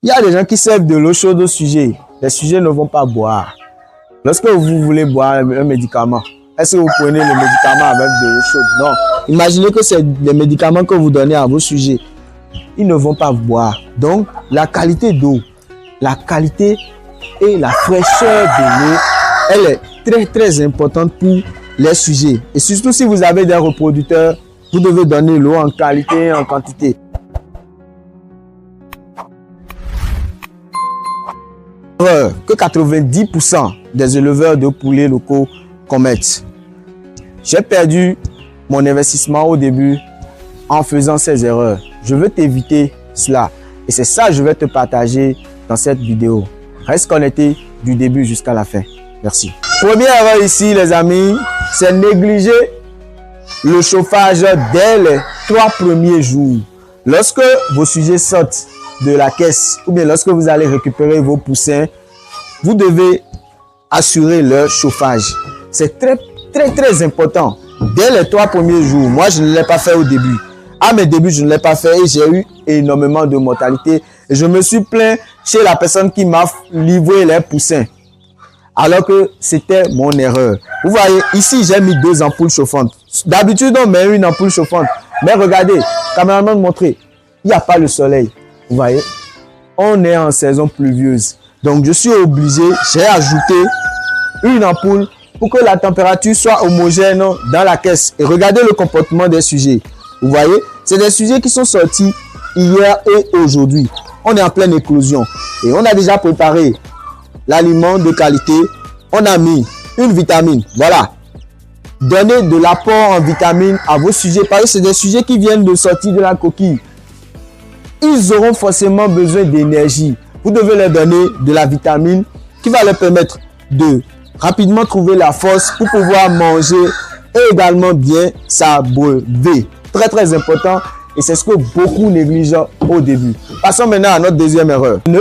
Il y a des gens qui servent de l'eau chaude au sujet. Les sujets ne vont pas boire. Lorsque vous voulez boire un médicament, est-ce que vous prenez le médicament avec de l'eau chaude? Non. Imaginez que c'est des médicaments que vous donnez à vos sujets. Ils ne vont pas boire. Donc, la qualité d'eau, la qualité et la fraîcheur de l'eau, elle est très très importante pour les sujets. Et surtout si vous avez des reproducteurs, vous devez donner l'eau en qualité et en quantité. Que 90% des éleveurs de poulets locaux commettent. J'ai perdu mon investissement au début en faisant ces erreurs. Je veux t'éviter cela. Et c'est ça que je vais te partager dans cette vidéo. Reste connecté du début jusqu'à la fin. Merci. Première erreur ici, les amis, c'est négliger le chauffage dès les 3 premiers jours. Lorsque vos sujets sortent de la caisse ou bien lorsque vous allez récupérer vos poussins, vous devez assurer leur chauffage. C'est très important. Dès les 3 premiers jours, moi je ne l'ai pas fait au début. À mes débuts, je ne l'ai pas fait et j'ai eu énormément de mortalité. Et je me suis plaint chez la personne qui m'a livré les poussins. Alors que c'était mon erreur. Vous voyez, ici j'ai mis 2 ampoules chauffantes. D'habitude, on met une ampoule chauffante. Mais regardez, caméraman montrez, il n'y a pas le soleil. Vous voyez, on est en saison pluvieuse. Donc je suis obligé, j'ai ajouté une ampoule pour que la température soit homogène dans la caisse. Et regardez le comportement des sujets. Vous voyez, c'est des sujets qui sont sortis hier et aujourd'hui. On est en pleine éclosion. Et on a déjà préparé l'aliment de qualité. On a mis une vitamine. Voilà. Donnez de l'apport en vitamine à vos sujets. Parce que c'est des sujets qui viennent de sortir de la coquille. Ils auront forcément besoin d'énergie. Vous devez leur donner de la vitamine qui va leur permettre de rapidement trouver la force pour pouvoir manger et également bien s'abreuver. Très important et c'est ce que beaucoup négligent au début. Passons maintenant à notre deuxième erreur. Ne